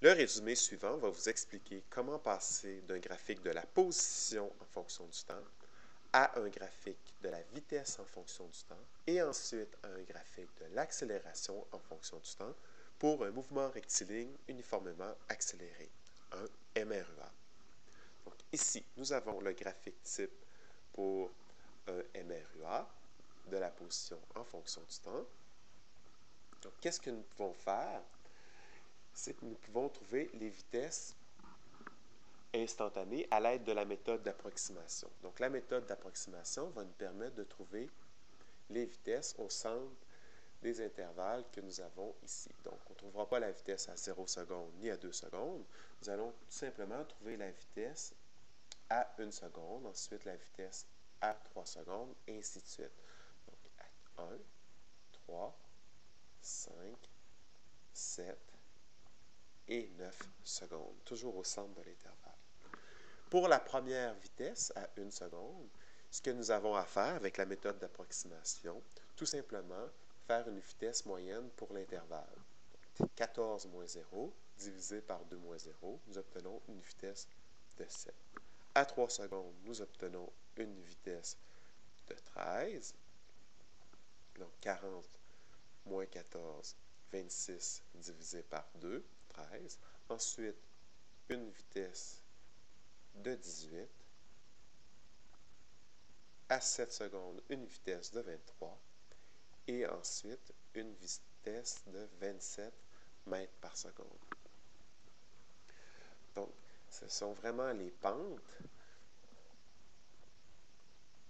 Le résumé suivant va vous expliquer comment passer d'un graphique de la position en fonction du temps à un graphique de la vitesse en fonction du temps et ensuite à un graphique de l'accélération en fonction du temps pour un mouvement rectiligne uniformément accéléré, un MREA. Donc ici, nous avons le graphique type pour un MREA de la position en fonction du temps. Donc, qu'est-ce que nous pouvons faire? C'est que nous pouvons trouver les vitesses instantanées à l'aide de la méthode d'approximation. Donc, la méthode d'approximation va nous permettre de trouver les vitesses au centre des intervalles que nous avons ici. Donc, on ne trouvera pas la vitesse à 0 seconde ni à 2 secondes. Nous allons tout simplement trouver la vitesse à 1 seconde, ensuite la vitesse à 3 secondes, et ainsi de suite. Donc, à 1, 3, 5, 7 et 9 secondes, toujours au centre de l'intervalle. Pour la première vitesse, à 1 seconde, ce que nous avons à faire avec la méthode d'approximation, tout simplement faire une vitesse moyenne pour l'intervalle. 14 moins 0 divisé par 2 moins 0, nous obtenons une vitesse de 7. À 3 secondes, nous obtenons une vitesse de 13. Donc 40 moins 14, 26 divisé par 2, 13. Ensuite, une vitesse de 18. À 7 secondes, une vitesse de 23. Et ensuite, une vitesse de 27 mètres par seconde. Donc, ce sont vraiment les pentes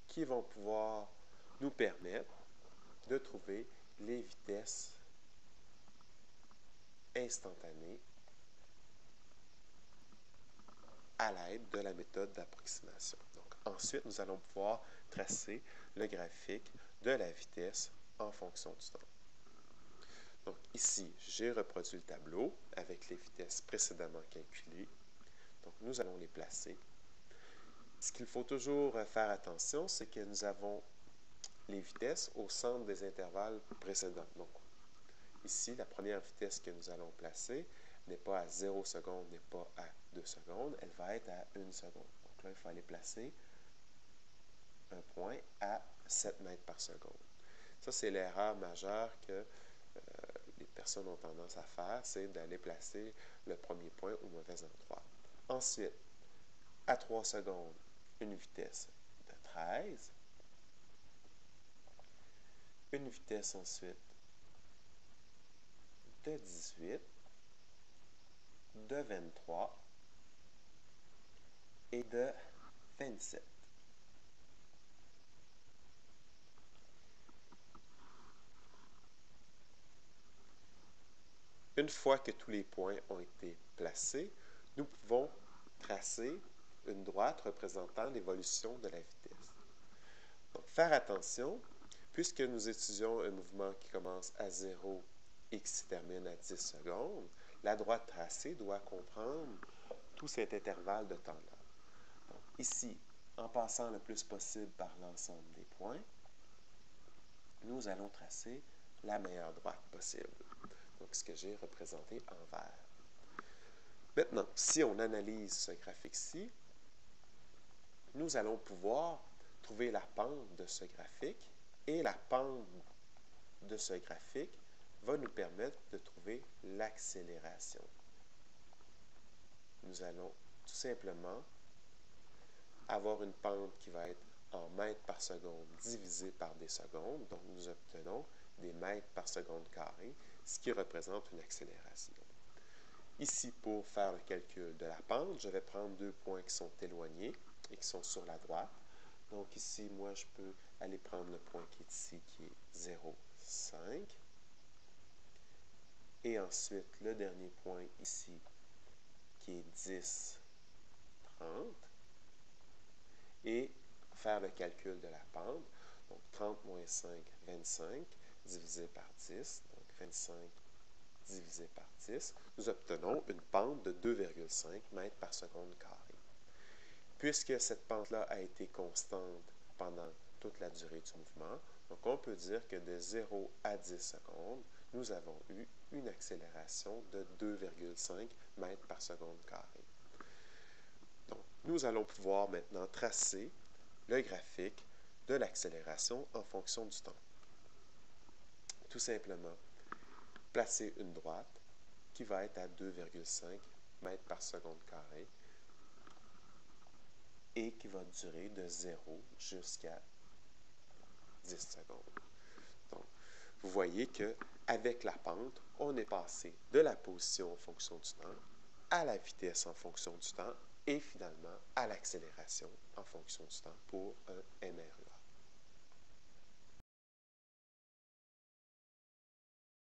qui vont pouvoir nous permettre de trouver les vitesses instantanées à l'aide de la méthode d'approximation. Donc, ensuite, nous allons pouvoir tracer le graphique de la vitesse en fonction du temps. Donc, ici, j'ai reproduit le tableau avec les vitesses précédemment calculées. Donc, nous allons les placer. Ce qu'il faut toujours faire attention, c'est que nous avons les vitesses au centre des intervalles précédents. Donc, ici, la première vitesse que nous allons placer n'est pas à 0 seconde, n'est pas à 2 secondes, elle va être à 1 seconde. Donc là, il faut aller placer un point à 7 mètres par seconde. Ça, c'est l'erreur majeure que les personnes ont tendance à faire, c'est d'aller placer le premier point au mauvais endroit. Ensuite, à 3 secondes, une vitesse de 13. Une vitesse ensuite de 18, de 23 et de 27. Une fois que tous les points ont été placés, nous pouvons tracer une droite représentant l'évolution de la vitesse. Donc, faire attention, puisque nous étudions un mouvement qui commence à 0 et qui se termine à 10 secondes, la droite tracée doit comprendre tout cet intervalle de temps-là. Donc, ici, en passant le plus possible par l'ensemble des points, nous allons tracer la meilleure droite possible. Donc, ce que j'ai représenté en vert. Maintenant, si on analyse ce graphique-ci, nous allons pouvoir trouver la pente de ce graphique et la pente de ce graphique va nous permettre de trouver l'accélération. Nous allons tout simplement avoir une pente qui va être en mètres par seconde divisé par des secondes. Donc, nous obtenons des mètres par seconde carré, ce qui représente une accélération. Ici, pour faire le calcul de la pente, je vais prendre deux points qui sont éloignés et qui sont sur la droite. Donc ici, moi, je peux aller prendre le point qui est ici, qui est 0,5. Et ensuite, le dernier point ici, qui est 10, 30. Et faire le calcul de la pente. Donc 30 moins 5, 25, divisé par 10. Donc 25 divisé par 10, nous obtenons une pente de 2,5 mètres par seconde carré. Puisque cette pente-là a été constante pendant toute la durée du mouvement, donc on peut dire que de 0 à 10 secondes, nous avons eu une accélération de 2,5 mètres par seconde carré. Donc, nous allons pouvoir maintenant tracer le graphique de l'accélération en fonction du temps. Tout simplement, placer une droite qui va être à 2,5 mètres par seconde carré et qui va durer de 0 jusqu'à 10 secondes. Donc, vous voyez qu'avec la pente, on est passé de la position en fonction du temps à la vitesse en fonction du temps et finalement à l'accélération en fonction du temps pour un MRE.